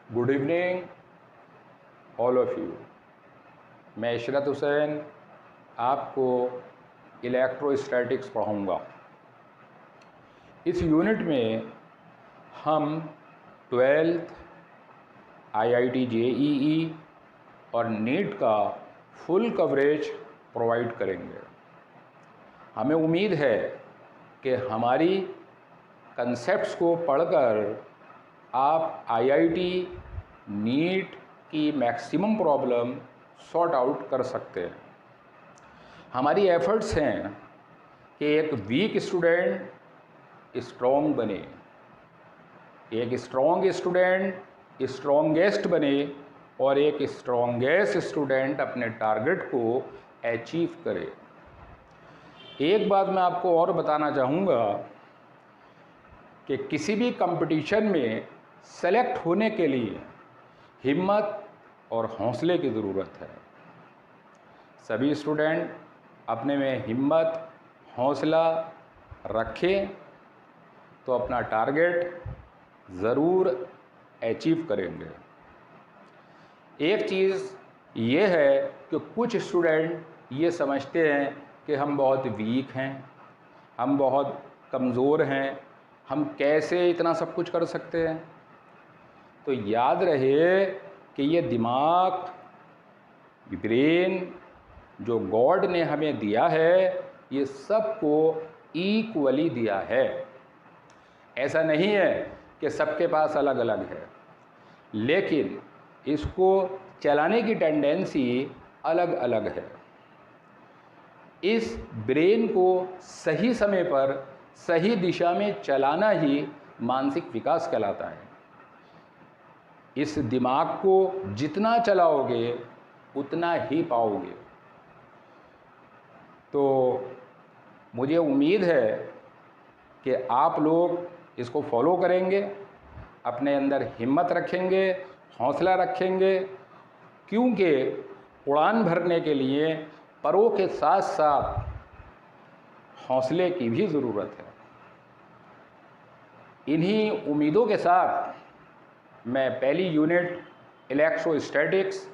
Good evening all of you. मैं इशरत हुसैन आपको electrostatics पढ़ाऊँगा। इस यूनिट में हम 12th IIT JEE और नीट का फुल कवरेज प्रोवाइड करेंगे। हमें उम्मीद है कि हमारी कंसेप्ट्स को पढ़कर आप IIT नीट की मैक्सिमम प्रॉब्लम सॉर्ट आउट कर सकते हैं। हमारी एफर्ट्स हैं कि एक वीक स्टूडेंट स्ट्रॉन्ग बने, एक स्ट्रॉन्ग स्टूडेंट स्ट्रॉन्गेस्ट बने और एक स्ट्रॉन्गेस्ट स्टूडेंट अपने टारगेट को अचीव करे। एक बात मैं आपको और बताना चाहूँगा कि किसी भी कंपटीशन में सेलेक्ट होने के लिए हिम्मत और हौसले की ज़रूरत है। सभी स्टूडेंट अपने में हिम्मत हौसला रखें तो अपना टारगेट ज़रूर अचीव करेंगे। एक चीज़ ये है कि कुछ स्टूडेंट ये समझते हैं कि हम बहुत वीक हैं, हम बहुत कमज़ोर हैं, हम कैसे इतना सब कुछ कर सकते हैं। तो याद रहे कि ये दिमाग, ब्रेन जो गॉड ने हमें दिया है, ये सबको इक्वली दिया है। ऐसा नहीं है कि सबके पास अलग अलग है, लेकिन इसको चलाने की टेंडेंसी अलग अलग है। इस ब्रेन को सही समय पर सही दिशा में चलाना ही मानसिक विकास कहलाता है। इस दिमाग को जितना चलाओगे उतना ही पाओगे। तो मुझे उम्मीद है कि आप लोग इसको फॉलो करेंगे, अपने अंदर हिम्मत रखेंगे, हौसला रखेंगे, क्योंकि उड़ान भरने के लिए परों के साथ साथ हौसले की भी ज़रूरत है। इन्हीं उम्मीदों के साथ मैं पहली यूनिट इलेक्ट्रोस्टैटिक्स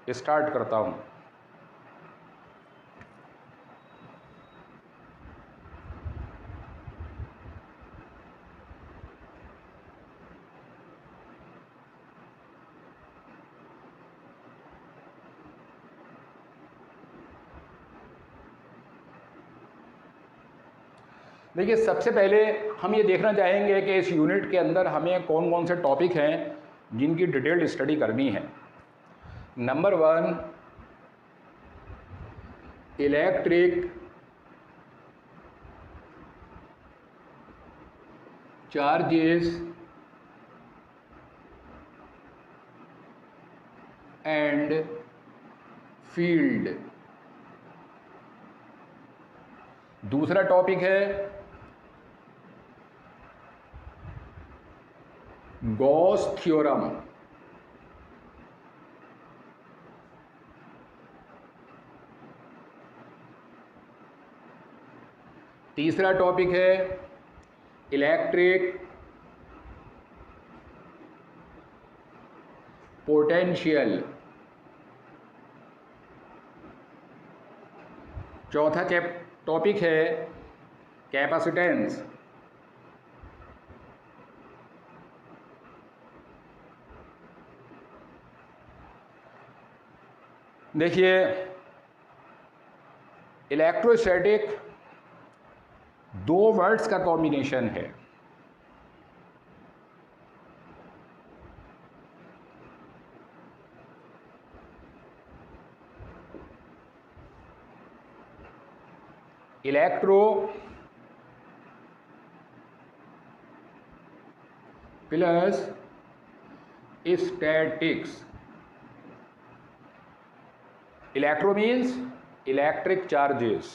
स्टार्ट करता हूँ। देखिए, सबसे पहले हम ये देखना चाहेंगे कि इस यूनिट के अंदर हमें कौन कौन से टॉपिक हैं जिनकी डिटेल्ड स्टडी करनी है। Number 1, electric charges and field. दूसरा टॉपिक है गॉस थ्योरम। तीसरा टॉपिक है इलेक्ट्रिक पोटेंशियल। चौथा टॉपिक है कैपेसिटेंस। देखिए, इलेक्ट्रोस्टैटिक दो वर्ड्स का कॉम्बिनेशन है। Electro plus statics. Electro means electric charges,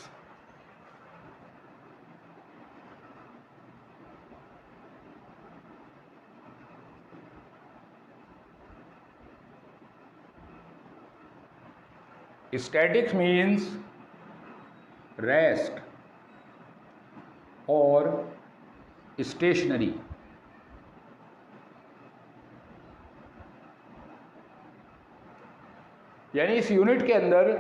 statics means rest और स्टेशनरी। यानी इस यूनिट के अंदर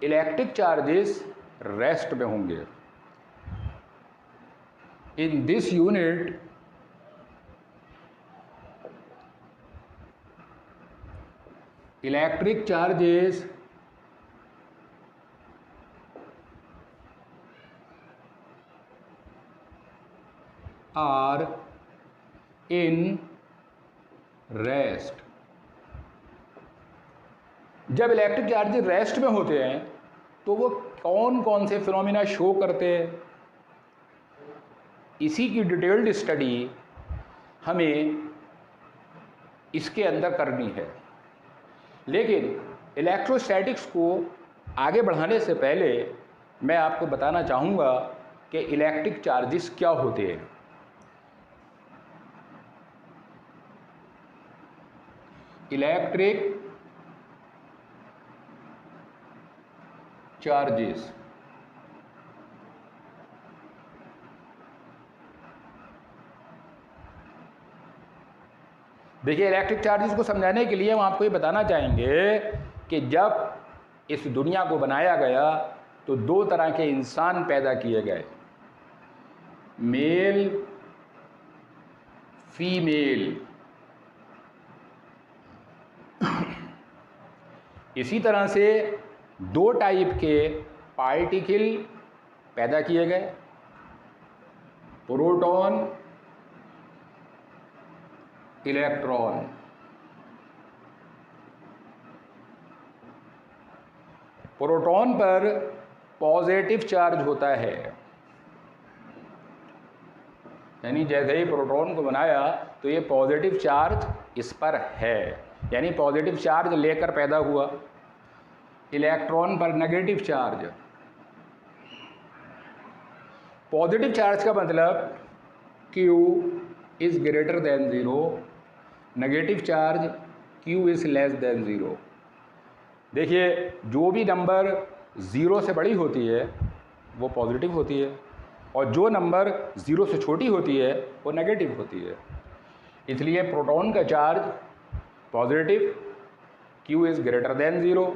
इलेक्ट्रिक चार्जेस रेस्ट में होंगे। In this unit electric charges are in rest. जब इलेक्ट्रिक चार्जेस रेस्ट में होते हैं तो वो कौन कौन से फिनोमिना शो करते हैं, इसी की डिटेल्ड स्टडी हमें इसके अंदर करनी है। लेकिन इलेक्ट्रोस्टैटिक्स को आगे बढ़ाने से पहले मैं आपको बताना चाहूँगा कि इलेक्ट्रिक चार्जेस क्या होते हैं। इलेक्ट्रिक चार्जेस देखिए, इलेक्ट्रिक चार्जेस को समझाने के लिए हम आपको ये बताना चाहेंगे कि जब इस दुनिया को बनाया गया तो दो तरह के इंसान पैदा किए गए, मेल फीमेल। इसी तरह से दो टाइप के पार्टिकल पैदा किए गए, प्रोटॉन इलेक्ट्रॉन। प्रोटॉन पर पॉजिटिव चार्ज होता है, यानी जैसे ही प्रोटॉन को बनाया तो ये पॉजिटिव चार्ज इस पर है, यानी पॉजिटिव चार्ज लेकर पैदा हुआ। इलेक्ट्रॉन पर नेगेटिव चार्ज। पॉजिटिव चार्ज का मतलब Q is greater than 0, negative charge Q is less than 0। देखिए, जो भी नंबर 0 से बड़ी होती है वो पॉजिटिव होती है, और जो नंबर 0 से छोटी होती है वो नेगेटिव होती है। इसलिए प्रोटॉन का charge positive, Q is greater than 0,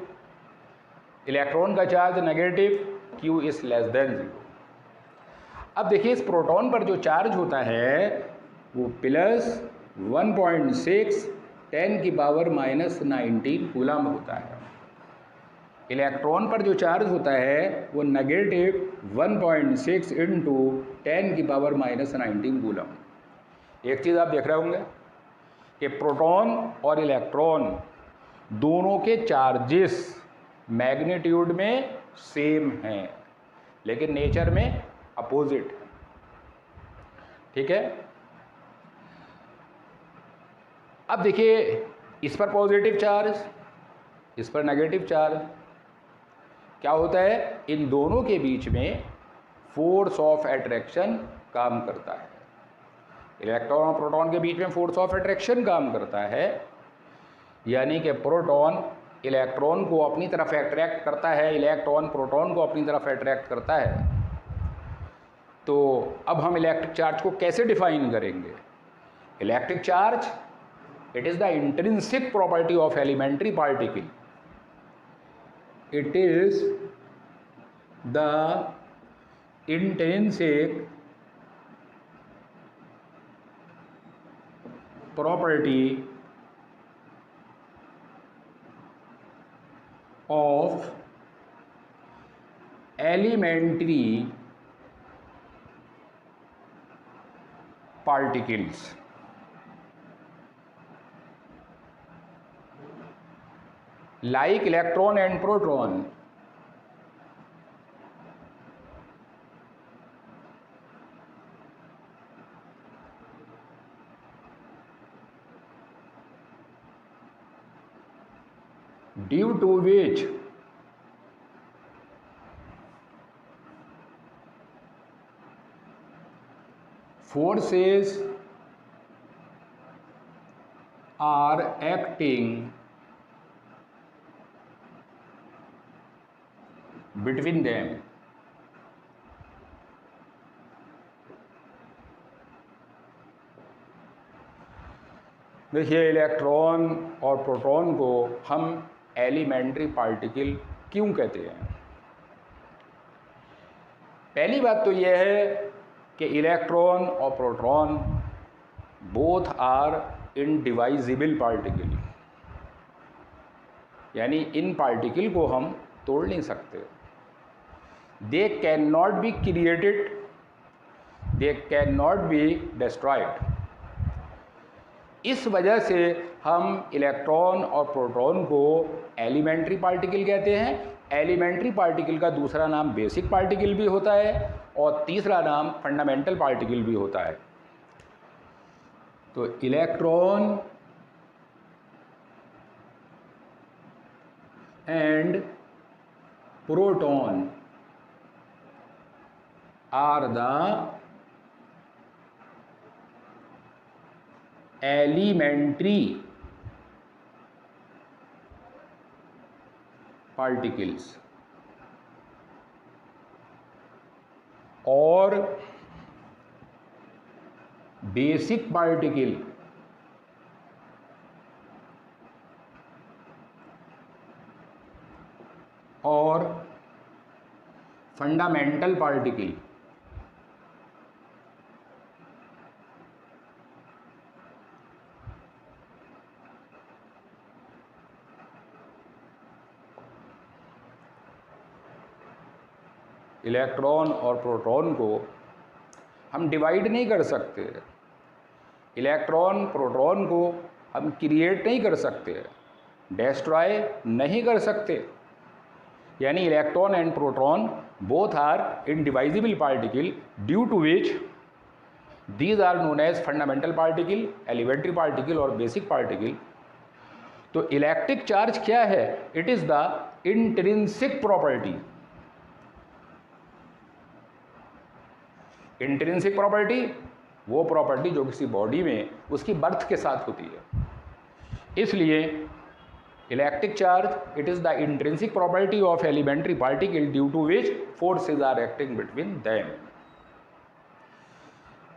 electron का charge negative, Q is less than 0। अब देखिए, इस प्रोटॉन पर जो चार्ज होता है वो प्लस 1.6 10⁻⁻⁹ कूलम होता है। इलेक्ट्रॉन पर जो चार्ज होता है वो नेगेटिव 1.6 इंटू 10⁻⁻⁹ कूलम। एक चीज़ आप देख रहे होंगे कि प्रोटॉन और इलेक्ट्रॉन दोनों के चार्जेस मैग्नीट्यूड में सेम हैं, लेकिन नेचर में अपोजिट है। ठीक है। अब देखिए, इस पर पॉजिटिव चार्ज, इस पर नेगेटिव चार्ज, क्या होता है, इन दोनों के बीच में फोर्स ऑफ अट्रैक्शन काम करता है। इलेक्ट्रॉन और प्रोटॉन के बीच में फोर्स ऑफ अट्रैक्शन काम करता है, यानी कि प्रोटॉन इलेक्ट्रॉन को अपनी तरफ अट्रैक्ट करता है, इलेक्ट्रॉन प्रोटॉन को अपनी तरफ अट्रैक्ट करता है। तो अब हम इलेक्ट्रिक चार्ज को कैसे डिफाइन करेंगे? Electric charge, it is the intrinsic property of elementary particle. It is the intrinsic property of elementary particles। like electron and proton। due to which forces are acting between them। देखिए, electron और proton को हम elementary particle क्यों कहते हैं? पहली बात तो यह है कि इलेक्ट्रॉन और proton both are indivisible particle, यानी इन पार्टिकल को हम तोड़ नहीं सकते। They can not be created, they can not be destroyed. इस वजह से हम इलेक्ट्रॉन और प्रोटॉन को एलिमेंट्री पार्टिकल कहते हैं। एलिमेंट्री पार्टिकल का दूसरा नाम बेसिक पार्टिकल भी होता है और तीसरा नाम फंडामेंटल पार्टिकल भी होता है। तो electron and proton are the elementary particles और बेसिक पार्टिकल और फंडामेंटल पार्टिकल। इलेक्ट्रॉन और प्रोटॉन को हम डिवाइड नहीं कर सकते, इलेक्ट्रॉन प्रोटॉन को हम क्रिएट नहीं कर सकते, डिस्ट्रॉय नहीं कर सकते। यानी electron and proton both are indivisible particle due to which these are known as fundamental particle, elementary particle और बेसिक पार्टिकल। तो इलेक्ट्रिक चार्ज क्या है? It is the intrinsic property. Intrinsic property वो प्रॉपर्टी जो किसी बॉडी में उसकी birth के साथ होती है। इसलिए electric charge it is the intrinsic property of elementary particle due to which forces are acting between them.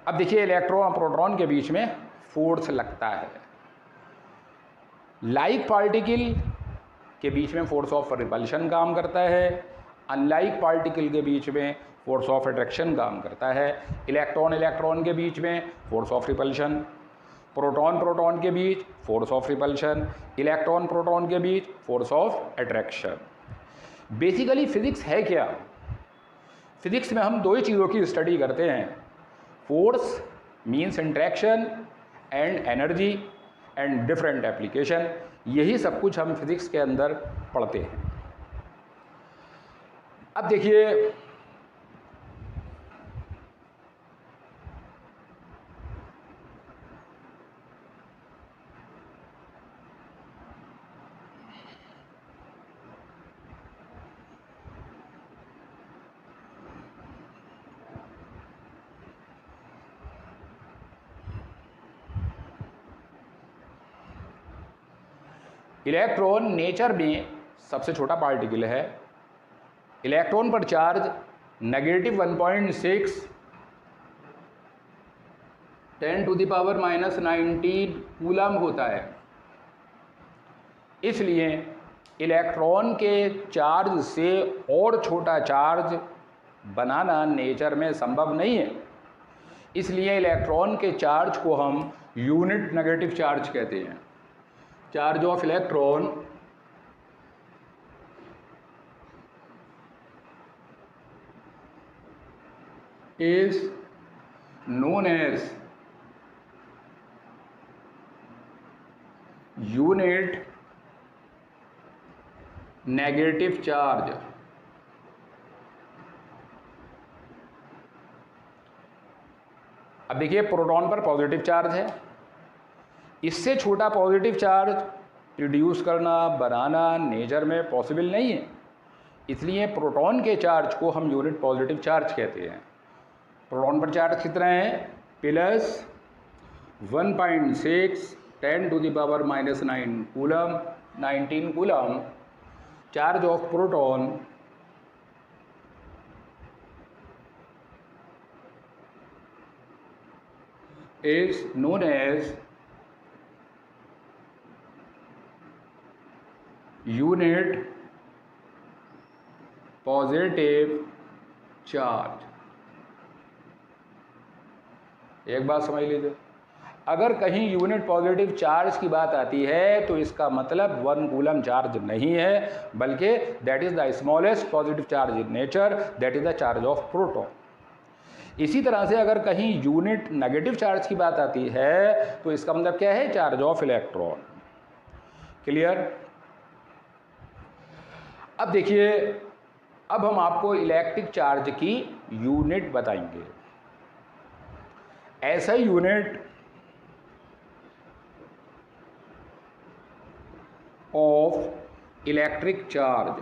अब देखिए इलेक्ट्रॉन और प्रोटॉन के बीच में फोर्स लगता है। लाइक पार्टिकल के बीच में फोर्स ऑफ रिपल्शन काम करता है, अनलाइक पार्टिकल के बीच में फोर्स ऑफ अट्रैक्शन काम करता है। इलेक्ट्रॉन इलेक्ट्रॉन के बीच में force of repulsion, proton proton के बीच force of repulsion, electron proton के बीच force of attraction. Basically physics है क्या? फिजिक्स में हम दो ही चीज़ों की स्टडी करते हैं, force means interaction and energy and different application. यही सब कुछ हम फिजिक्स के अंदर पढ़ते हैं। अब देखिए इलेक्ट्रॉन नेचर में सबसे छोटा पार्टिकल है। इलेक्ट्रॉन पर चार्ज नेगेटिव 1.6 10⁻⁻19 कूलम होता है। इसलिए इलेक्ट्रॉन के चार्ज से और छोटा चार्ज बनाना नेचर में संभव नहीं है। इसलिए इलेक्ट्रॉन के चार्ज को हम यूनिट नेगेटिव चार्ज कहते हैं। Charge of electron is known as unit negative charge। अब देखिए प्रोटॉन पर पॉजिटिव चार्ज है, इससे छोटा पॉजिटिव चार्ज प्रोड्यूस करना बनाना नेचर में पॉसिबल नहीं है। इसलिए प्रोटॉन के चार्ज को हम यूनिट पॉजिटिव चार्ज कहते हैं। प्रोटॉन पर चार्ज कितना है? Plus 1.6 10⁻⁻9 coulomb 19 coulomb. Charge of proton is known as unit positive charge. एक बात समझ लीजिए, अगर कहीं यूनिट पॉजिटिव चार्ज की बात आती है तो इसका मतलब 1 कूलम चार्ज नहीं है, बल्कि that is the smallest positive charge in nature, that is the charge of proton. इसी तरह से अगर कहीं यूनिट नेगेटिव चार्ज की बात आती है तो इसका मतलब क्या है, चार्ज ऑफ इलेक्ट्रॉन। क्लियर? अब देखिए, अब हम आपको इलेक्ट्रिक चार्ज की यूनिट बताएंगे। ऐसा यूनिट ऑफ इलेक्ट्रिक चार्ज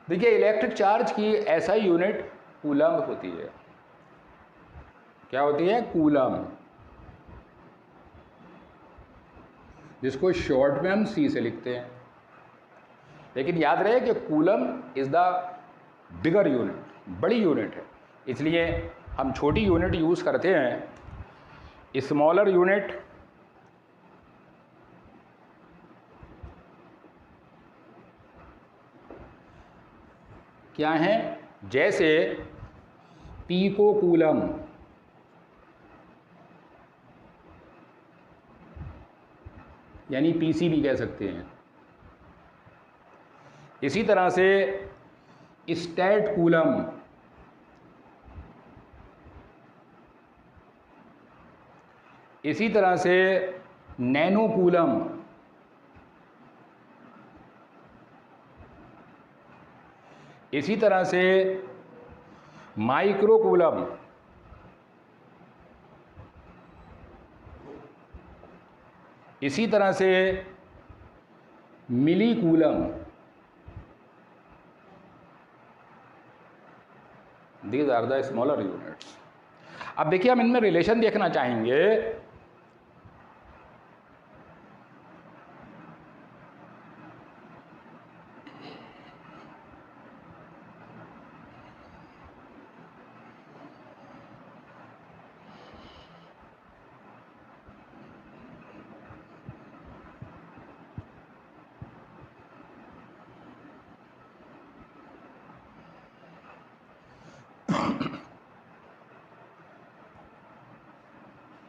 देखिए, इलेक्ट्रिक चार्ज की ऐसा यूनिट कूलम होती है। क्या होती है? कूलम, जिसको शॉर्ट में हम सी से लिखते हैं। लेकिन याद रहे कि coulomb is the bigger unit, बड़ी यूनिट है, इसलिए हम छोटी यूनिट यूज करते हैं। स्मॉलर यूनिट क्या है? जैसे पीको कूलम, यानी पीसी भी कह सकते हैं। इसी तरह से स्टैट कूलम, इसी तरह से नैनो कूलम, इसी तरह से माइक्रो कूलम, इसी तरह से milli coulomb. These are the smaller units. अब देखिए, हम इनमें रिलेशन देखना चाहेंगे।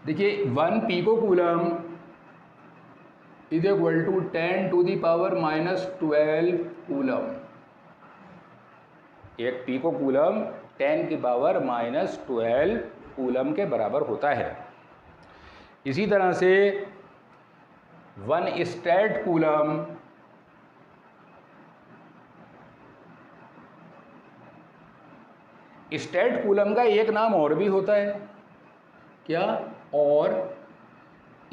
देखिए, 1 pico coulomb is equal to 10 to the power -12 coulomb. एक पिको कूलम 10 की पावर -12 कूलम के बराबर होता है। इसी तरह से 1 स्टैट कूलम स्टैट कूलम का एक नाम और भी होता है। क्या? और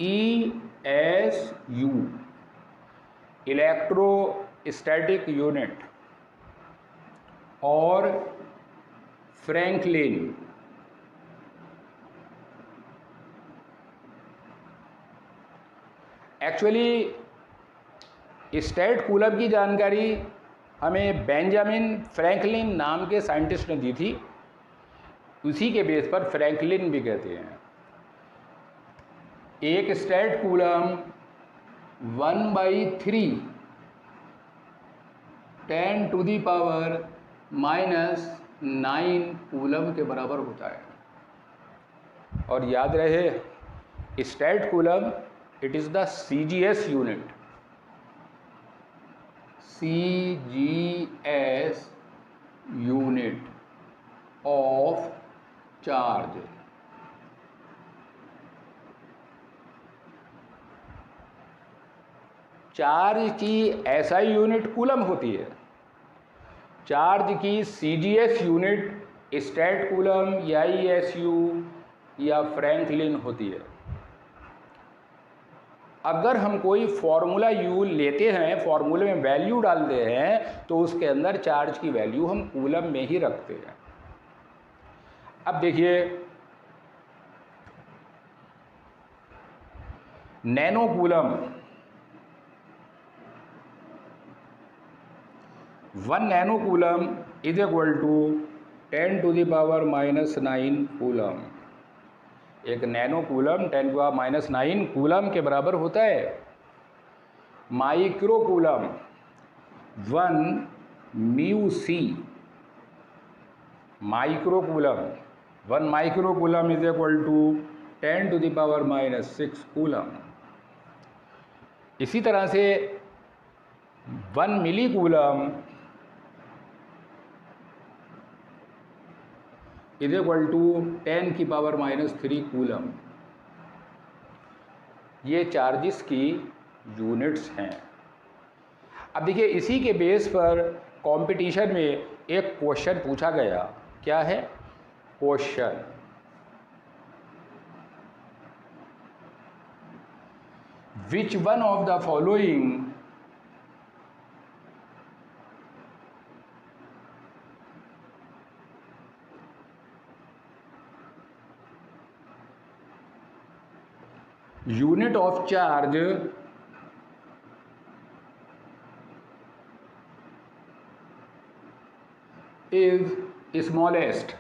ESU, इलेक्ट्रोस्टैटिक यूनिट, और फ्रैंकलिन। एक्चुअली स्टैट कूलम की जानकारी हमें बेंजामिन फ्रैंकलिन नाम के साइंटिस्ट ने दी थी। उसी के बेस पर फ्रैंकलिन भी कहते हैं। एक stat coulomb 1/3 10 to the power -9 coulomb के बराबर होता है। और याद रहे, stat coulomb it is the CGS unit, CGS unit of charge. Charge की SI यूनिट कूलम होती है। चार्ज की CGS यूनिट स्टैट कूलम या ESU या फ्रैंकलिन होती है। अगर हम कोई फॉर्मूला लेते हैं, फॉर्मूले में वैल्यू डालते हैं, तो उसके अंदर चार्ज की वैल्यू हम कूलम में ही रखते हैं। अब देखिए, nano coulomb 1 nano coulomb is equal to 10⁻⁹ coulomb. एक नैनो कूलम 10⁻⁹ कूलम के बराबर होता है। Micro coulomb 1 μc। Micro coulomb 1 micro coulomb is equal to 10⁻⁶ coulomb. इसी तरह से 1 milli coulomb is equal to 10⁻³ coulomb. ये चार्जेस की यूनिट्स हैं। अब देखिए, इसी के बेस पर कंपटीशन में एक क्वेश्चन पूछा गया। क्या है question? Which one of the following unit of charge is smallest?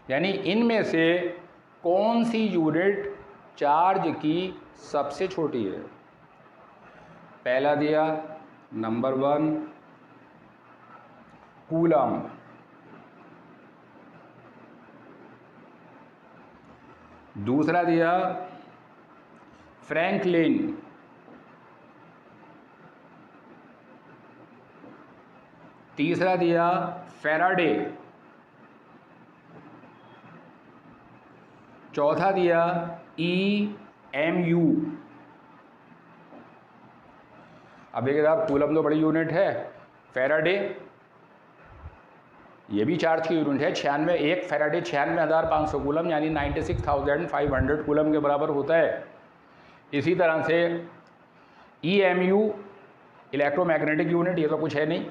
यानी इनमें से कौन सी यूनिट चार्ज की सबसे छोटी है? पहला दिया नंबर 1 कूलम, दूसरा दिया फ्रैंकलिन, तीसरा दिया फैराडे, चौथा दिया EMU। अब देखिए साहब, कूलम तो बड़ी यूनिट है, फैराडे ये भी चार्ज की यूनिट है। 96 एक फैराडे 96,500 कूलम यानी 96,500 कूलम के बराबर होता है। इसी तरह से EMU इलेक्ट्रोमैग्नेटिक यूनिट, ये तो कुछ है नहीं,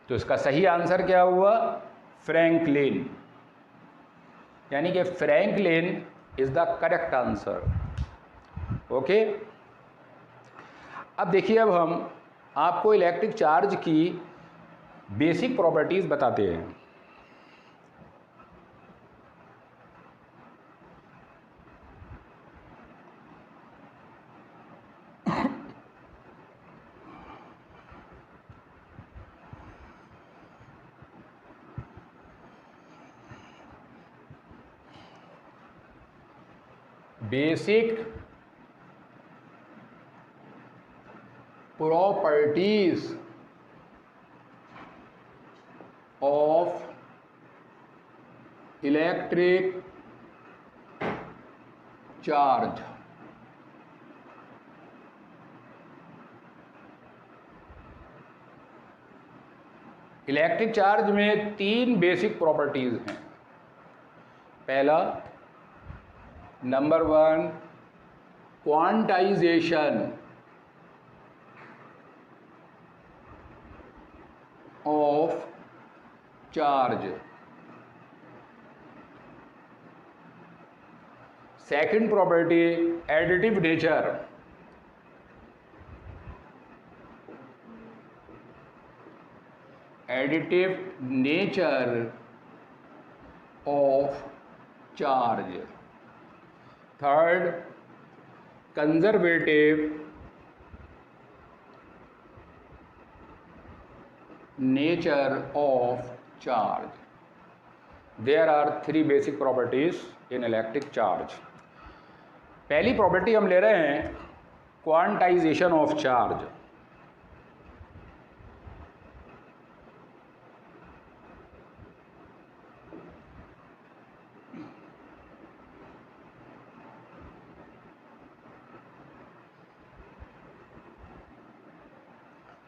तो इसका सही आंसर क्या हुआ? फ्रैंकलिन। यानी कि Franklin is the correct answer. Okay, अब देखिए, अब हम आपको इलेक्ट्रिक चार्ज की बेसिक प्रॉपर्टीज बताते हैं। Basic properties of electric charge। Electric charge में 3 बेसिक प्रॉपर्टीज हैं। पहला number 1 quantization of charge. Second property additive nature. Additive nature of charge. Third conservative nature of charge। There are 3 basic properties in electric charge। पहली property हम ले रहे हैं quantization of charge.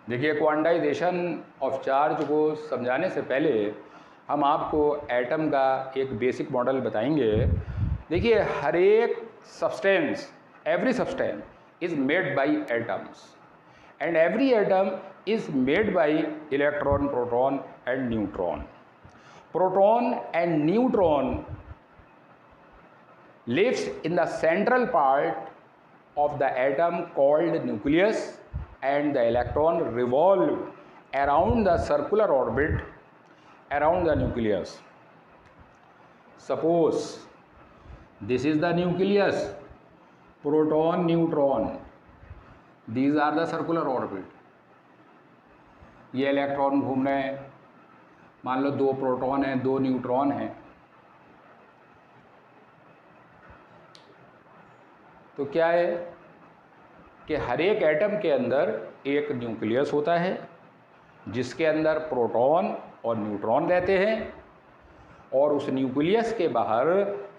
देखिए, quantization of charge को समझाने से पहले हम आपको एटम का एक बेसिक मॉडल बताएंगे। देखिए, हर एक substance, every substance is made by atoms and every atom is made by electron, proton and neutron. Proton and neutron lives in the central part of the atom called nucleus, and the electron revolve around the circular orbit around the nucleus. Suppose this is the nucleus, proton, neutron, these are the circular orbit. ये electron घूम रहे हैं, मान लो 2 proton हैं, 2 neutron हैं। तो क्या है कि हर एक एटम के अंदर एक न्यूक्लियस होता है जिसके अंदर प्रोटॉन और न्यूट्रॉन रहते हैं, और उस न्यूक्लियस के बाहर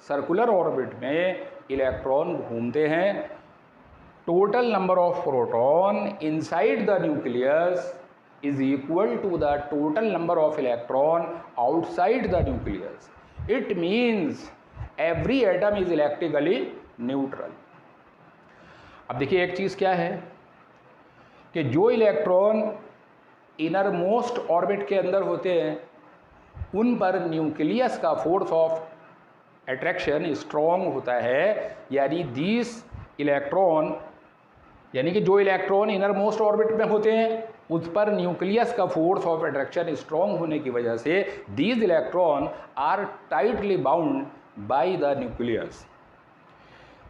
सर्कुलर ऑर्बिट में इलेक्ट्रॉन घूमते हैं। Total number of proton inside the nucleus is equal to the total number of electron outside the nucleus. It means every atom is electrically neutral. अब देखिए एक चीज़ क्या है कि जो इलेक्ट्रॉन इनर मोस्ट ऑर्बिट के अंदर होते हैं उन पर न्यूक्लियस का फोर्स ऑफ अट्रैक्शन स्ट्रॉन्ग होता है, यानी दीज इलेक्ट्रॉन, यानी कि जो इलेक्ट्रॉन इनर मोस्ट ऑर्बिट में होते हैं उस पर न्यूक्लियस का फोर्स ऑफ अट्रैक्शन स्ट्रॉन्ग होने की वजह से these electron are tightly bound by the nucleus.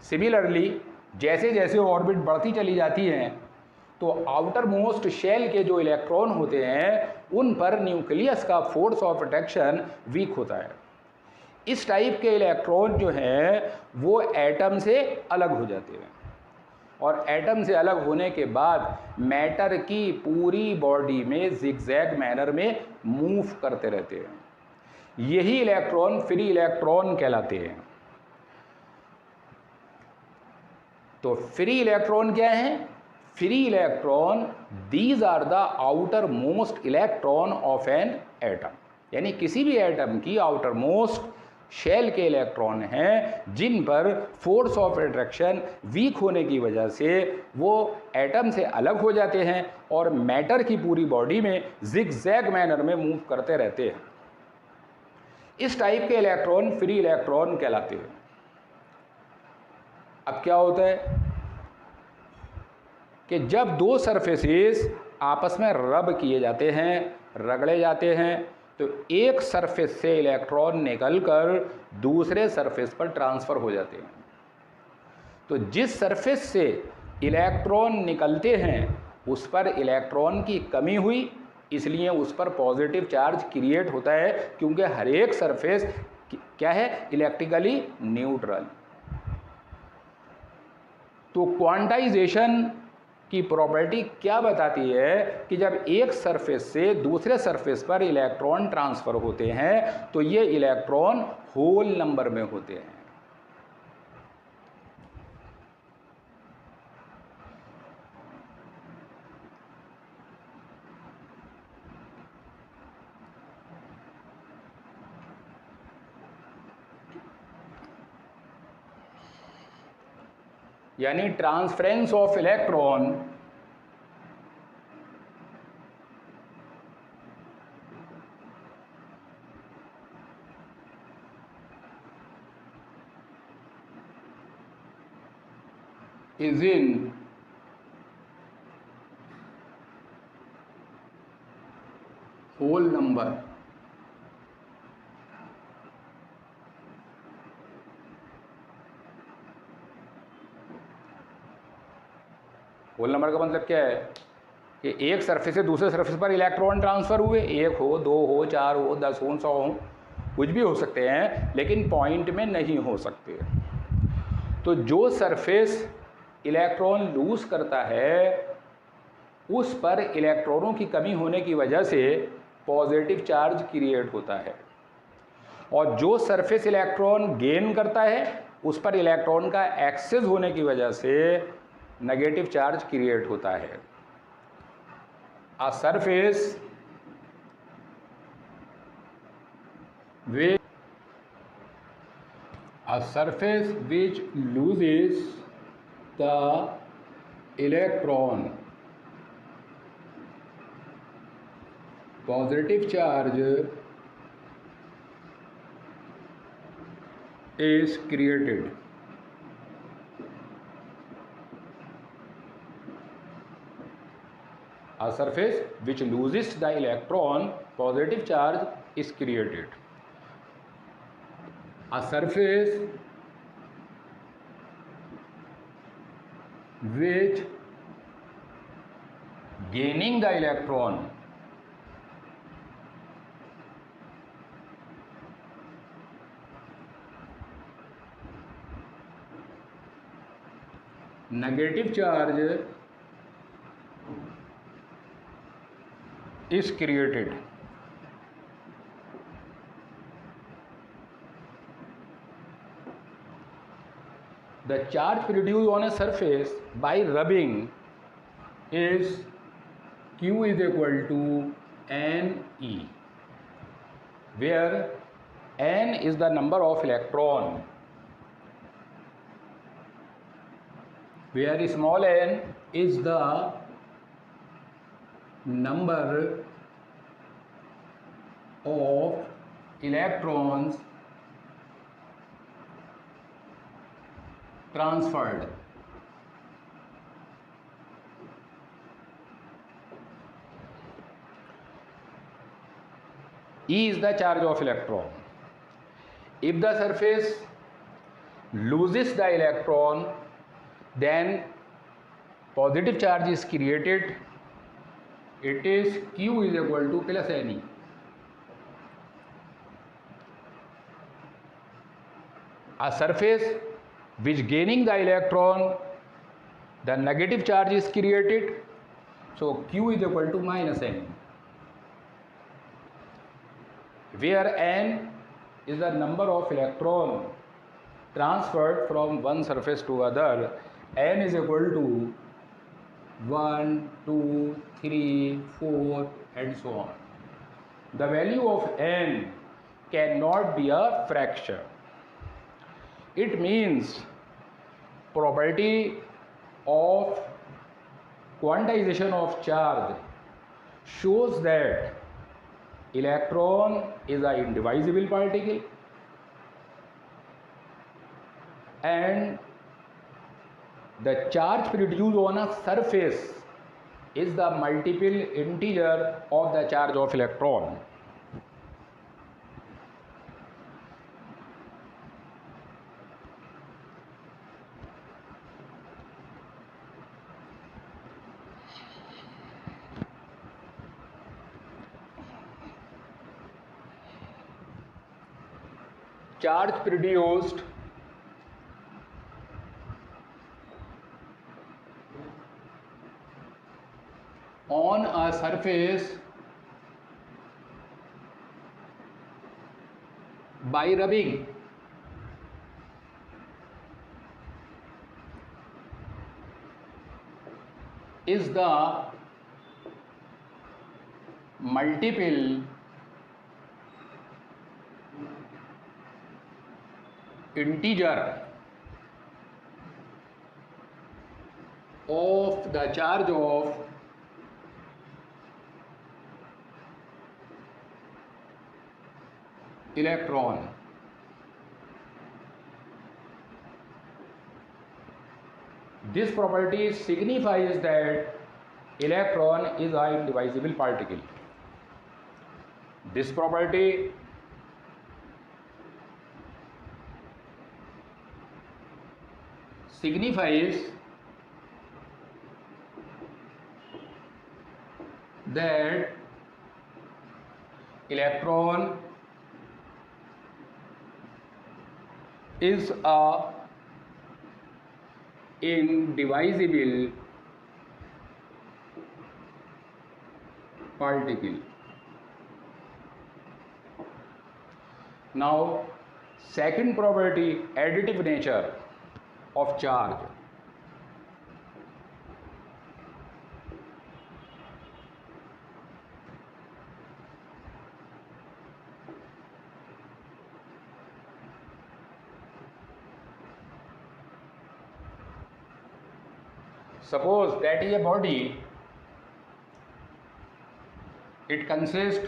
Similarly जैसे जैसे ऑर्बिट बढ़ती चली जाती हैं तो आउटर मोस्ट शेल के जो इलेक्ट्रॉन होते हैं उन पर न्यूक्लियस का फोर्स ऑफ अट्रैक्शन वीक होता है। इस टाइप के इलेक्ट्रॉन जो हैं वो एटम से अलग हो जाते हैं, और एटम से अलग होने के बाद मैटर की पूरी बॉडी में जिगजैग मैनर में मूव करते रहते हैं। यही इलेक्ट्रॉन फ्री इलेक्ट्रॉन कहलाते हैं। तो फ्री इलेक्ट्रॉन क्या है? Free electron these are the outer most electron of an atom, यानी किसी भी एटम की आउटर मोस्ट शेल के इलेक्ट्रॉन हैं जिन पर फोर्स ऑफ अट्रैक्शन वीक होने की वजह से वो एटम से अलग हो जाते हैं और मैटर की पूरी बॉडी में जिगजैग मैनर में मूव करते रहते हैं। इस टाइप के इलेक्ट्रॉन फ्री इलेक्ट्रॉन कहलाते हैं। अब क्या होता है कि जब 2 सरफेसेस आपस में रब किए जाते हैं, रगड़े जाते हैं, तो एक सरफेस से इलेक्ट्रॉन निकलकर दूसरे सरफेस पर ट्रांसफ़र हो जाते हैं। तो जिस सरफेस से इलेक्ट्रॉन निकलते हैं उस पर इलेक्ट्रॉन की कमी हुई, इसलिए उस पर पॉजिटिव चार्ज क्रिएट होता है, क्योंकि हर एक सरफेस क्या है? Electrically neutral. तो क्वांटाइजेशन की प्रॉपर्टी क्या बताती है कि जब एक सरफेस से दूसरे सरफेस पर इलेक्ट्रॉन ट्रांसफ़र होते हैं तो ये इलेक्ट्रॉन होल नंबर में होते हैं। यानी transference of electron is in whole number whole number का मतलब क्या है कि एक सरफेस से दूसरे सरफेस पर इलेक्ट्रॉन ट्रांसफ़र हुए, 1 हो, 2 हो, 4 हो, 10 हो, 100 हो, कुछ भी हो सकते हैं, लेकिन पॉइंट में नहीं हो सकते। तो जो सरफेस इलेक्ट्रॉन लूज़ करता है उस पर इलेक्ट्रॉनों की कमी होने की वजह से पॉजिटिव चार्ज क्रिएट होता है, और जो सरफेस इलेक्ट्रॉन गेन करता है उस पर इलेक्ट्रॉन का एक्सेस होने की वजह से नेगेटिव चार्ज क्रिएट होता है। A surface which loses the electron, positive charge is created. A surface which loses the electron, positive charge is created. A surface which gaining the electron, negative charge is created. The charge produced on a surface by rubbing is Q is equal to Ne, where N is the number of electron, where small n is the number of electrons transferred. E is the charge of electron. If the surface loses the electron, then positive charge is created. It is Q is equal to plus Ne. A surface which gaining the electron, the negative charge is created, so Q is equal to minus N, where N is the number of electron transferred from one surface to other. N is equal to 1, 2, 3, 4 and so on. The value of N cannot be a fraction. It means property of quantization of charge shows that electron is an indivisible particle and the charge produced on a surface is the multiple integer of the charge of electron. Charge produced on a surface by rubbing is the multiple integer of the charge of electron. This property signifies that electron is an indivisible particle. This property signifies that electron is a indivisible particle. Now, second property, additive nature of charge. Suppose that is a body, it consists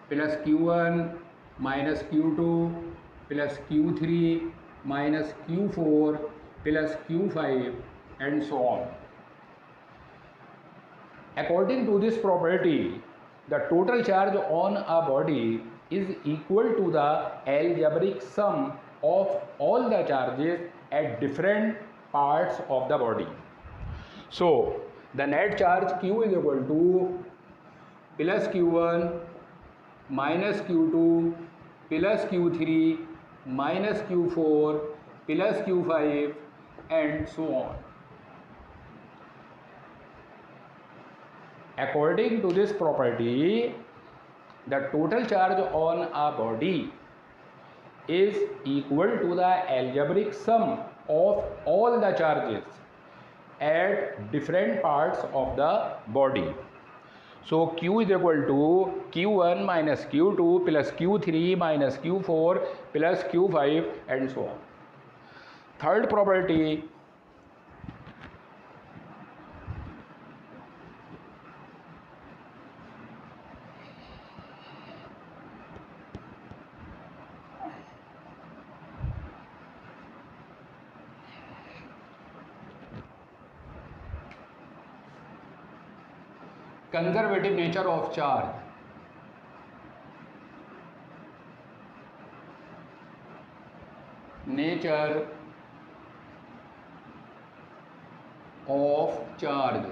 plus Q1 minus Q2 plus Q3 minus Q4 plus Q5 and so on. According to this property, the total charge on a body is equal to the algebraic sum of all the charges at different parts of the body. So, the net charge Q is equal to plus Q1 minus Q2 plus Q3 minus Q4 plus Q5 and so on. According to this property, the total charge on a body is equal to the algebraic sum of all the charges at different parts of the body. So Q is equal to Q1 minus Q2 plus Q3 minus Q4 plus Q5 and so on. Third property, conservative nature of charge. Nature of charge.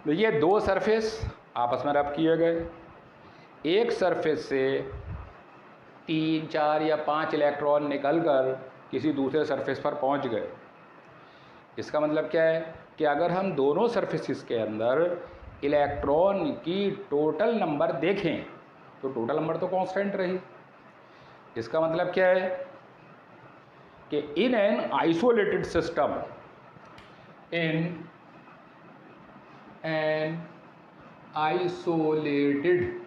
देखिए, दो surface आपस में रब किए गए, एक surface से 3, 4 या 5 इलेक्ट्रॉन निकलकर किसी दूसरे सरफेस पर पहुंच गए। इसका मतलब क्या है कि अगर हम दोनों सरफेसेस के अंदर इलेक्ट्रॉन की टोटल नंबर देखें तो टोटल नंबर तो कांस्टेंट रही। इसका मतलब क्या है कि in an isolated system, in an isolated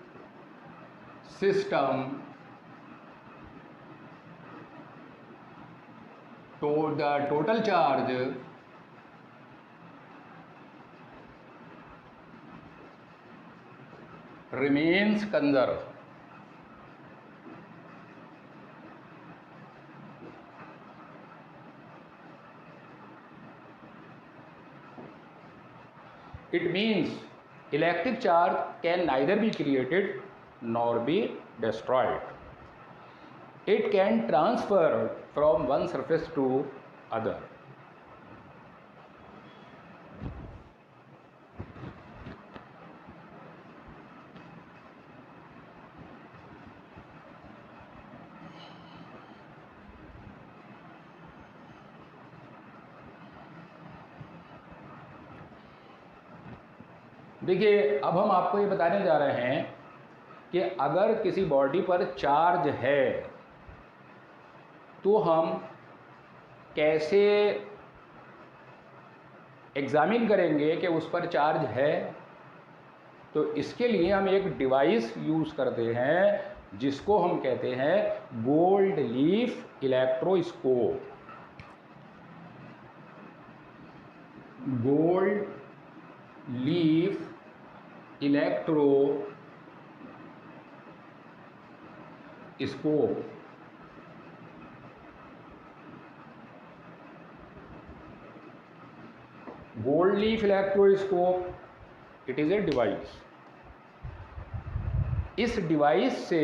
system, तो the total charge remains conserved. It means electric charge can neither be created nor be destroyed. It can transfer from one surface to other. देखिए, अब हम आपको ये बताने जा रहे हैं कि अगर किसी बॉडी पर चार्ज है तो हम कैसे एग्जामिन करेंगे कि उस पर चार्ज है। तो इसके लिए हम एक डिवाइस यूज़ करते हैं जिसको हम कहते हैं gold leaf electroscope. Gold leaf electroscope. Gold leaf electroscope, it is a device. इस डिवाइस से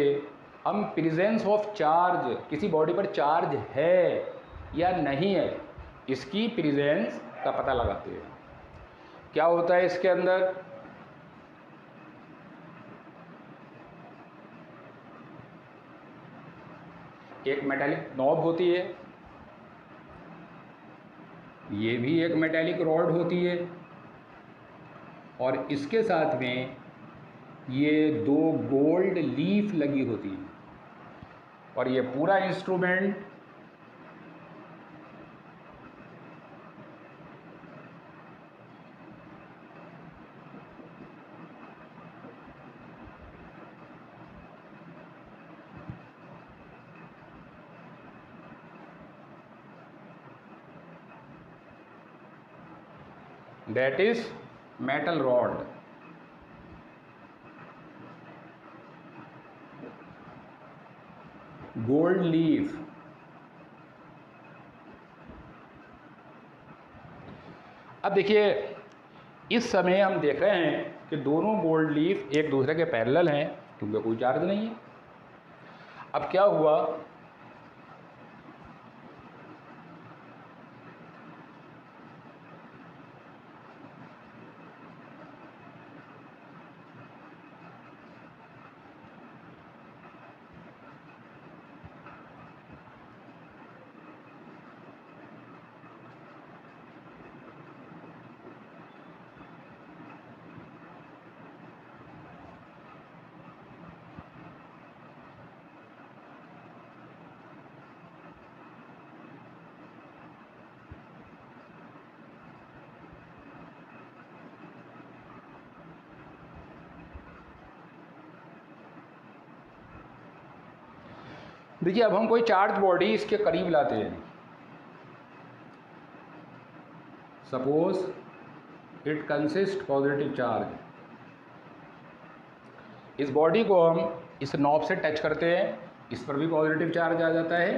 हम प्रेजेंस ऑफ चार्ज, किसी बॉडी पर चार्ज है या नहीं है, इसकी प्रेजेंस का पता लगाते हैं। क्या होता है इसके अंदर? एक मेटालिक नॉब होती है, ये भी एक मेटालिक रॉड होती है, और इसके साथ में ये 2 गोल्ड लीफ लगी होती है, और ये पूरा instrument that is metal rod. Gold leaf अब देखिए, इस समय हम देख रहे हैं कि दोनों गोल्ड लीफ एक दूसरे के पैरेलल हैं क्योंकि कोई चार्ज नहीं है। अब क्या हुआ, देखिए अब हम कोई चार्ज बॉडी इसके करीब लाते हैं। Suppose it consist positive charge. इस बॉडी को हम इस नॉब से टच करते हैं, इस पर भी पॉजिटिव चार्ज आ जाता है।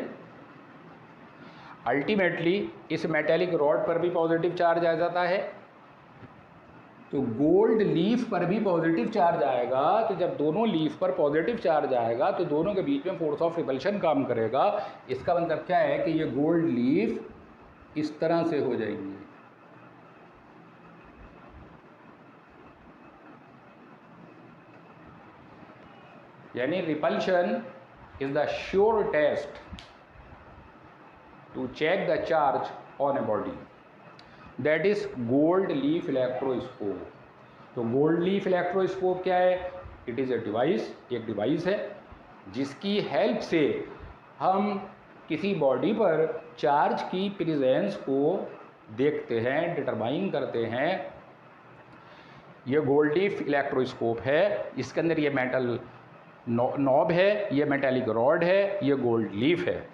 अल्टीमेटली इस मेटेलिक रॉड पर भी पॉजिटिव चार्ज आ जाता है। तो गोल्ड लीफ पर भी पॉजिटिव चार्ज आएगा। तो जब दोनों लीफ पर पॉजिटिव चार्ज आएगा तो दोनों के बीच में फोर्स ऑफ रिपल्शन काम करेगा। इसका मतलब क्या है कि ये गोल्ड लीफ इस तरह से हो जाएंगी। यानी repulsion is the sure test to check the charge on a body, that is gold leaf electroscope. तो गोल्ड लीफ इलेक्ट्रोस्कोप क्या है? इट इज़ ए डिवाइस, एक डिवाइस है जिसकी हेल्प से हम किसी बॉडी पर चार्ज की प्रेजेंस को देखते हैं, डिटरमाइन करते हैं। ये गोल्ड लीफ इलेक्ट्रोस्कोप है, इसके अंदर ये मेटल नॉब है, ये मेटेलिक रॉड है, ये गोल्ड लीफ है।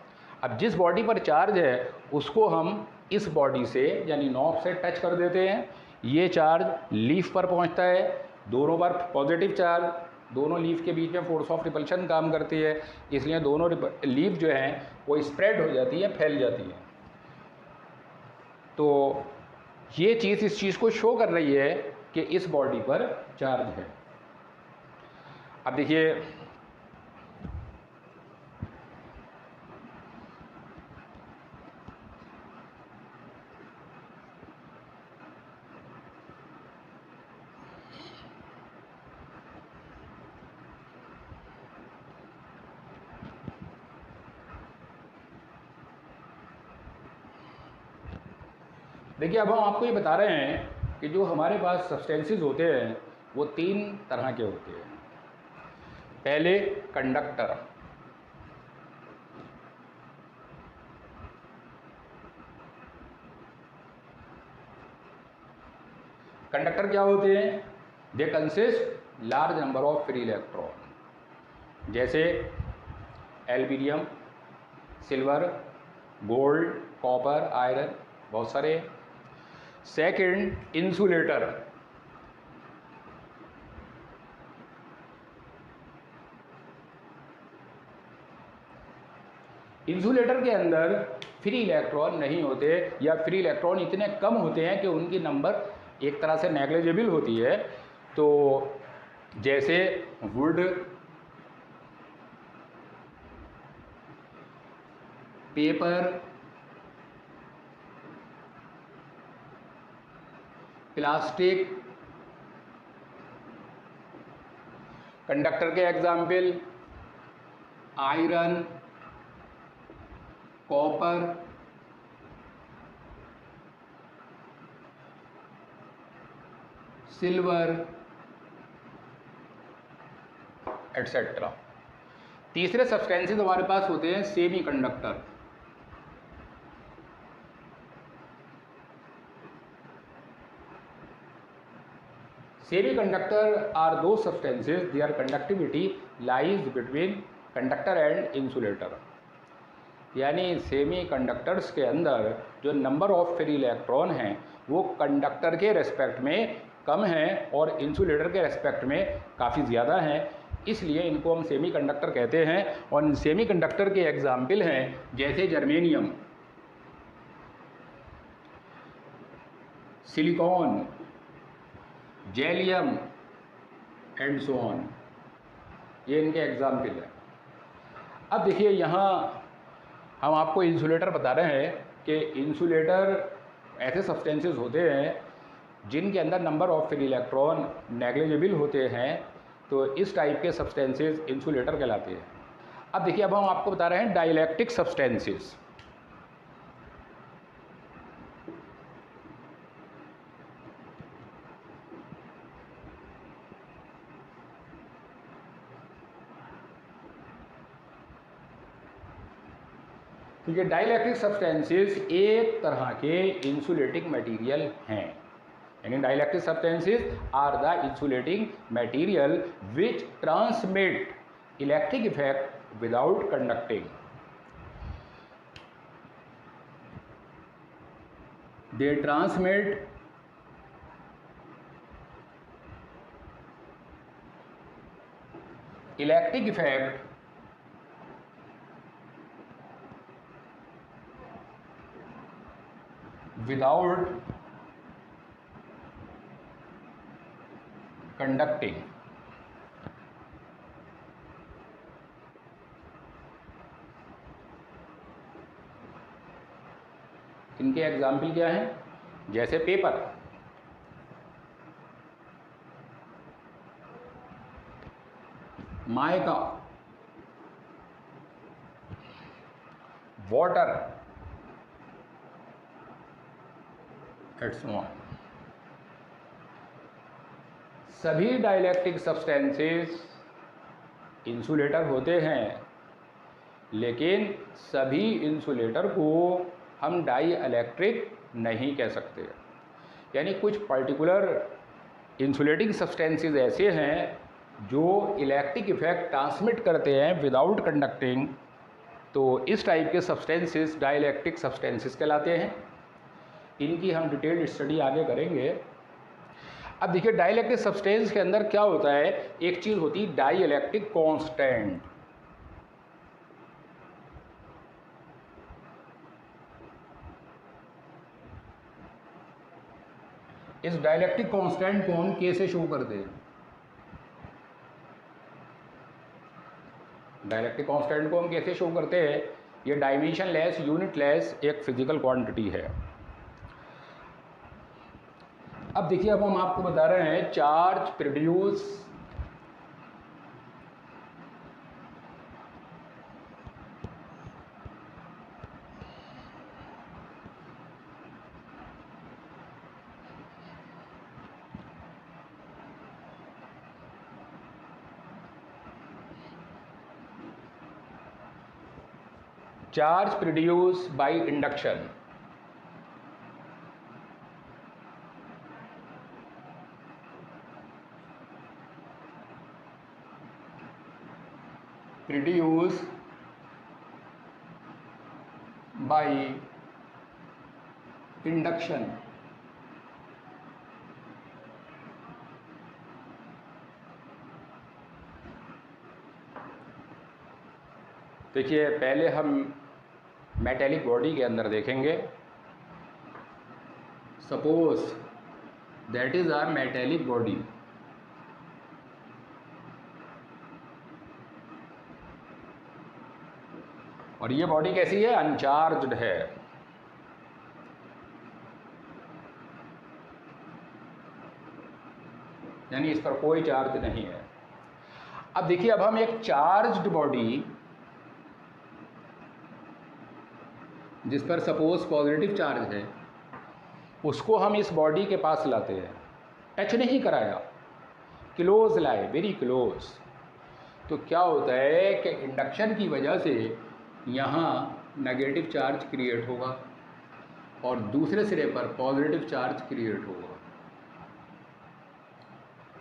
अब जिस बॉडी पर चार्ज है उसको हम इस बॉडी से यानी नॉब से टच कर देते हैं, ये चार्ज लीफ पर पहुंचता है, दोनों पर पॉजिटिव चार्ज, दोनों लीफ के बीच में फोर्स ऑफ रिपल्शन काम करती है, इसलिए दोनों लीफ जो हैं वो स्प्रेड हो जाती है, फैल जाती है। तो ये चीज़ इस चीज़ को शो कर रही है कि इस बॉडी पर चार्ज है। अब देखिए देखिए अब हम आपको ये बता रहे हैं कि जो हमारे पास सब्सटेंसेस होते हैं वो 3 तरह के होते हैं। पहले कंडक्टर, कंडक्टर क्या होते हैं? They consist large number of free electron, जैसे aluminium, silver, gold, copper, iron, बहुत सारे। सेकंड इंसुलेटर, इंसुलेटर के अंदर फ्री इलेक्ट्रॉन नहीं होते या फ्री इलेक्ट्रॉन इतने कम होते हैं कि उनकी नंबर एक तरह से नेग्लिजिबल होती है। तो जैसे वुड, पेपर, प्लास्टिक। कंडक्टर के example iron, copper, silver etcetera. तीसरे सब्सटेंसेस हमारे पास होते हैं semi conductor. Semiconductor are those substances, their conductivity lies between conductor and insulator। यानी सेमी कंडक्टर्स के अंदर जो नंबर ऑफ फ्री इलेक्ट्रॉन हैं वो कंडक्टर के रेस्पेक्ट में कम हैं और इंसुलेटर के रेस्पेक्ट में काफ़ी ज़्यादा हैं, इसलिए इनको हम सेमी कंडक्टर कहते हैं। और सेमी कंडक्टर के एग्जाम्पल हैं जैसे germanium, silicon, gallium and so on. ये इनके एग्जाम्पल है। अब देखिए यहाँ हम आपको इंसुलेटर बता रहे हैं कि इंसुलेटर ऐसे सब्सटेंसेस होते हैं जिनके अंदर number of free electron negligible होते हैं, तो इस टाइप के सब्सटेंसेस इंसुलेटर कहलाते हैं। अब देखिए अब हम आपको बता रहे हैं डाइलेक्ट्रिक सब्सटेंसेस। ठीक है, डाइलेक्ट्रिक सब्सटेंसेस एक तरह के इंसुलेटिंग मटेरियल हैं, यानी dielectric substances are the insulating material which transmit electric effect without conducting. They transmit electric effect without conducting। इनके एग्जाम्पल क्या हैं? जैसे paper, mica, water and so on. सभी डाइलेक्ट्रिक सब्सटेंसेस इंसुलेटर होते हैं, लेकिन सभी इंसुलेटर को हम डाई इलेक्ट्रिक नहीं कह सकते। यानी कुछ पर्टिकुलर इंसुलेटिंग सब्सटेंसेस ऐसे हैं जो इलेक्ट्रिक इफेक्ट ट्रांसमिट करते हैं विदाउट कंडक्टिंग, तो इस टाइप के सब्सटेंसेस डाइलेक्ट्रिक सब्सटेंसेस कहलाते हैं। इनकी हम डिटेल्ड स्टडी आगे करेंगे। अब देखिए डाइलेक्ट्रिक सब्सटेंस के अंदर क्या होता है, एक चीज़ होती है डाई इलेक्ट्रिक कांस्टेंट। इस डाइलेक्ट्रिक कांस्टेंट को हम कैसे शो करते हैं? डाइलेक्ट्रिक कांस्टेंट को हम कैसे शो करते हैं? ये डायमेंशन लेस, यूनिट लेस एक फिजिकल क्वांटिटी है। अब देखिए अब हम आपको बता रहे हैं charge produce by induction. Produce by induction. देखिए पहले हम मेटेलिक बॉडी के अंदर देखेंगे। Suppose that is our metallic body. और ये बॉडी कैसी है? अनचार्ज्ड है। यानी इस पर कोई चार्ज नहीं है। अब देखिए अब हम एक चार्ज्ड बॉडी जिस पर सपोज पॉजिटिव चार्ज है, उसको हम इस बॉडी के पास लाते हैं। टच नहीं कराया, क्लोज लाए, वेरी क्लोज। तो क्या होता है कि इंडक्शन की वजह से यहाँ नेगेटिव चार्ज क्रिएट होगा और दूसरे सिरे पर पॉजिटिव चार्ज क्रिएट होगा।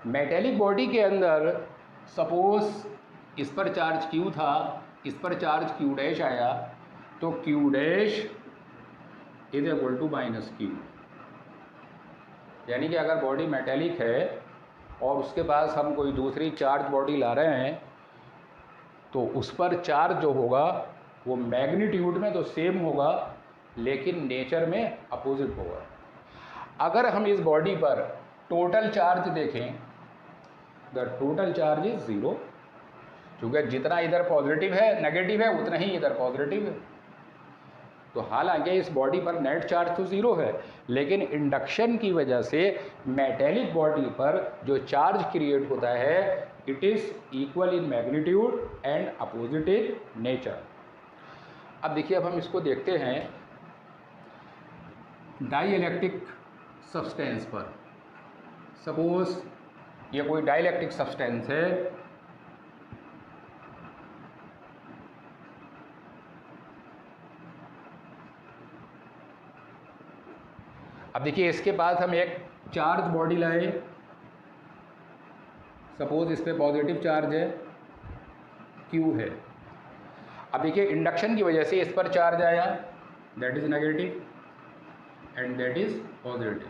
मेटेलिक बॉडी के अंदर सपोज इस पर चार्ज Q था, इस पर चार्ज Q डैश आया, तो Q dash is equal to -Q। यानी कि अगर बॉडी मेटेलिक है और उसके पास हम कोई दूसरी चार्ज बॉडी ला रहे हैं, तो उस पर चार्ज जो होगा वो मैग्नीट्यूड में तो सेम होगा, लेकिन नेचर में अपोजिट होगा। अगर हम इस बॉडी पर टोटल चार्ज देखें, द टोटल चार्ज इज 0, क्योंकि जितना इधर पॉजिटिव है नेगेटिव है उतना ही इधर पॉजिटिव है। तो हालांकि इस बॉडी पर नेट चार्ज तो 0 है, लेकिन इंडक्शन की वजह से मेटेलिक बॉडी पर जो चार्ज क्रिएट होता है it is equal in magnitude and opposite in nature. अब देखिए, अब हम इसको देखते हैं डाई इलेक्ट्रिक सब्सटेंस पर। सपोज ये कोई डाई इलेक्ट्रिक सब्सटेंस है, अब देखिए इसके पास हम एक चार्ज बॉडी लाए, सपोज इस पे पॉजिटिव चार्ज है, Q है। अब देखिए इंडक्शन की वजह से इस पर चार्ज आया, that is negative and that is positive.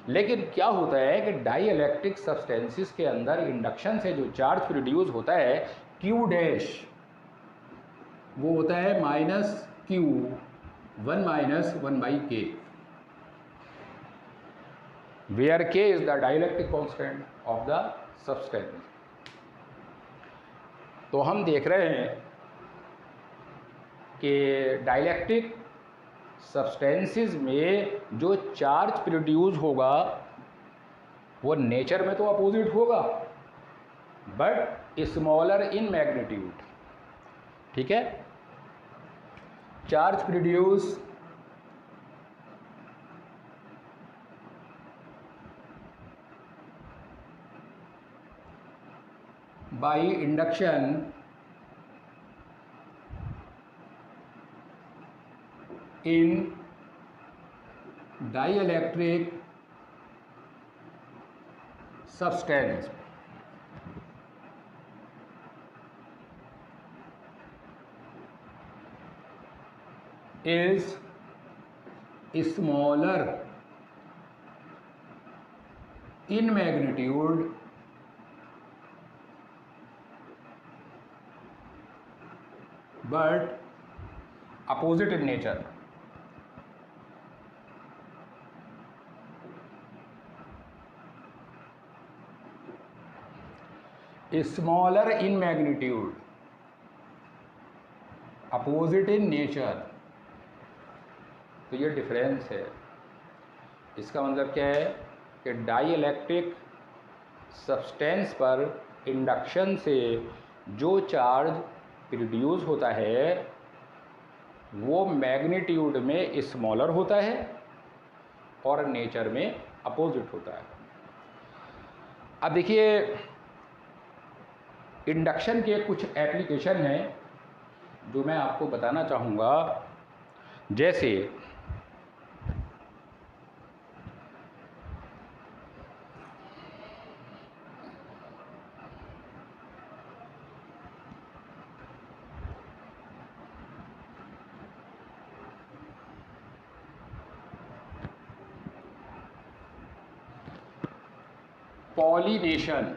लेकिन क्या होता है कि डाई इलेक्ट्रिक सब्सटेंसेस के अंदर इंडक्शन से जो चार्ज प्रोड्यूस होता है Q डैश, वो होता है -Q 1 - 1/K, where K is the dielectric constant of the substance। तो हम देख रहे हैं कि डाइलेक्ट्रिक सब्सटेंसेस में जो चार्ज प्रोड्यूस होगा वो नेचर में तो अपोजिट होगा, बट स्मॉलर इन मैग्नीट्यूड। ठीक है, charge produce by induction in dielectric substance is smaller in magnitude but opposite in nature। smaller in magnitude, opposite in nature। तो ये डिफरेंस है। इसका मतलब क्या है कि डाई इलेक्ट्रिक सब्सटेंस पर इंडक्शन से जो चार्ज प्रोड्यूस होता है वो मैग्नीट्यूड में स्मॉलर होता है और नेचर में अपोजिट होता है। अब देखिए इंडक्शन के कुछ एप्लीकेशन हैं जो मैं आपको बताना चाहूँगा, जैसे पॉलिनेशन।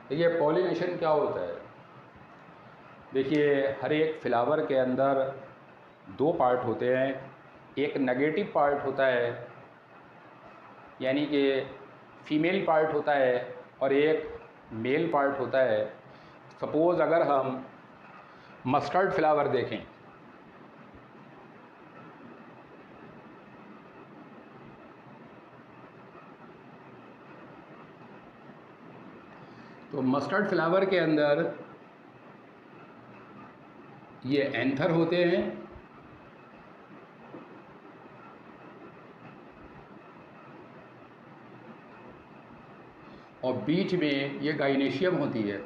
देखिए पॉलिनेशन क्या होता है, देखिए हर एक फ्लावर के अंदर दो पार्ट होते हैं, एक नेगेटिव पार्ट होता है यानी कि फीमेल पार्ट होता है और एक मेल पार्ट होता है। सपोज़ अगर हम मस्टर्ड फ्लावर देखें तो मस्टर्ड फ्लावर के अंदर ये एंथर होते हैं और बीच में ये गाइनेशियम होती है।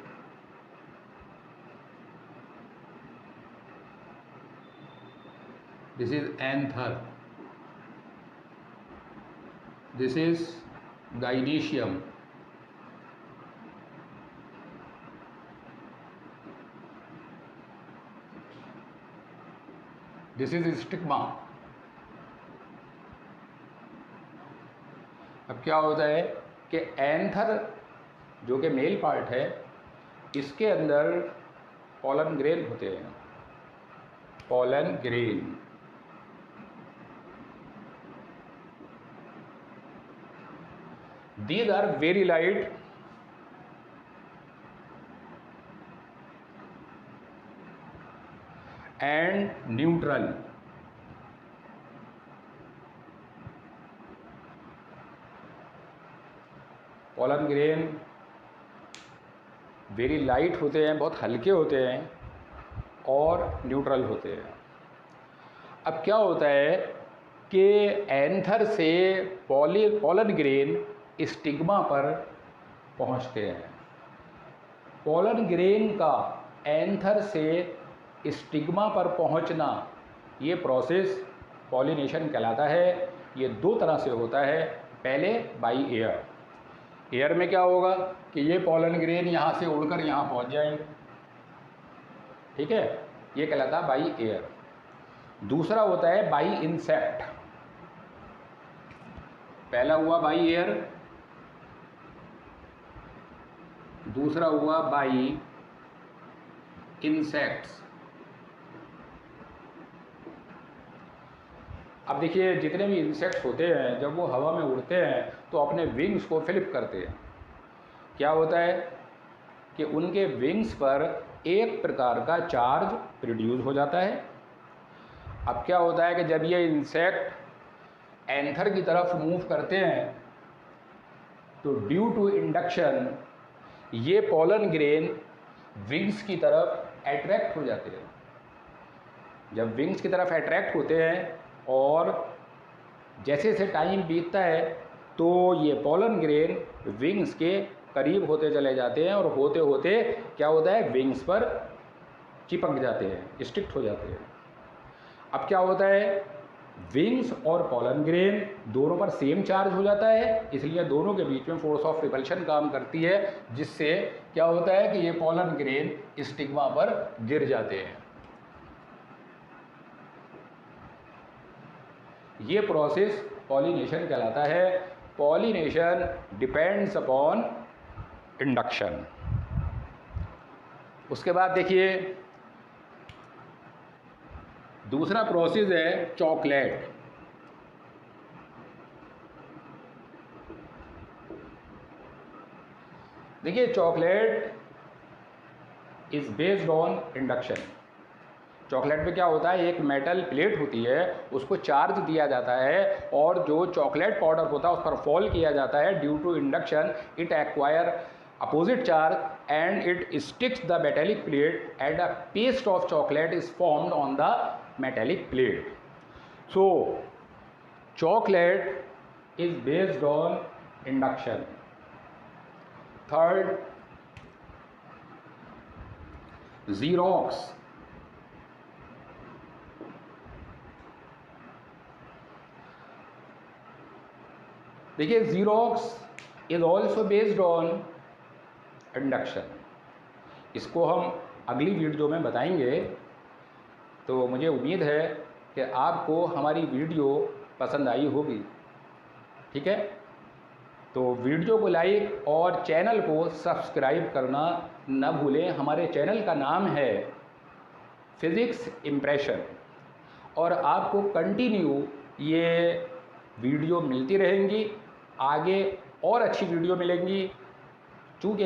This is anther, this is gynoecium. This is stigma. अब क्या होता है कि एंथर जो कि मेल पार्ट है इसके अंदर पॉलन ग्रेन होते हैं, pollen grain. These are very light and neutral. Pollen grain very light होते हैं, बहुत हल्के होते हैं और न्यूट्रल होते हैं। अब क्या होता है कि एंथर से पॉलन ग्रेन स्टिग्मा पर पहुंचते हैं। पॉलन ग्रेन का एंथर से स्टिग्मा पर पहुंचना, ये प्रोसेस पॉलिनेशन कहलाता है। ये दो तरह से होता है। पहले बाई एयर। एयर में क्या होगा कि ये पॉलन ग्रेन यहाँ से उड़कर यहाँ पहुँच जाएंगे, ठीक है, ये कहलाता है बाई एयर। दूसरा होता है बाई इंसेक्ट। पहला हुआ बाई एयर, दूसरा हुआ बाई इंसेक्ट्स। अब देखिए, जितने भी इंसेक्ट्स होते हैं जब वो हवा में उड़ते हैं तो अपने विंग्स को फ्लिप करते हैं। क्या होता है कि उनके विंग्स पर एक प्रकार का चार्ज प्रोड्यूस हो जाता है। अब क्या होता है कि जब ये इंसेक्ट एंथर की तरफ मूव करते हैं तो ड्यू टू इंडक्शन ये पॉलन ग्रेन विंग्स की तरफ अट्रैक्ट हो जाते हैं। जब विंग्स की तरफ अट्रैक्ट होते हैं और जैसे जैसे टाइम बीतता है तो ये पॉलन ग्रेन विंग्स के करीब होते चले जाते हैं और होते होते क्या होता है, विंग्स पर चिपक जाते हैं, स्टिक्ट हो जाते हैं। अब क्या होता है, विंग्स और पॉलन ग्रेन दोनों पर सेम चार्ज हो जाता है, इसलिए दोनों के बीच में फोर्स ऑफ रिपल्शन काम करती है, जिससे क्या होता है कि ये पॉलन ग्रेन स्टिग्मा पर गिर जाते हैं। ये प्रोसेस पॉलिनेशन कहलाता है। Pollination depends upon induction. उसके बाद देखिए, दूसरा प्रोसेस है चॉकलेट। देखिए, chocolate is based on induction. Chocolate में क्या होता है, एक मेटल प्लेट होती है, उसको चार्ज दिया जाता है और जो चॉकलेट पाउडर होता है उस पर फॉल किया जाता है। Due to induction it acquire opposite charge and it sticks the metallic plate and a paste of chocolate is formed on the metallic plate. So chocolate is based on induction. Third, Xerox. देखिए, Xerox is also based on induction. इसको हम अगली video में बताएंगे। तो मुझे उम्मीद है कि आपको हमारी वीडियो पसंद आई होगी, ठीक है। तो वीडियो को लाइक और चैनल को सब्सक्राइब करना न भूलें। हमारे चैनल का नाम है फिज़िक्स इम्प्रेशन और आपको कंटिन्यू ये वीडियो मिलती रहेंगी। आगे और अच्छी वीडियो मिलेंगी। चूँकि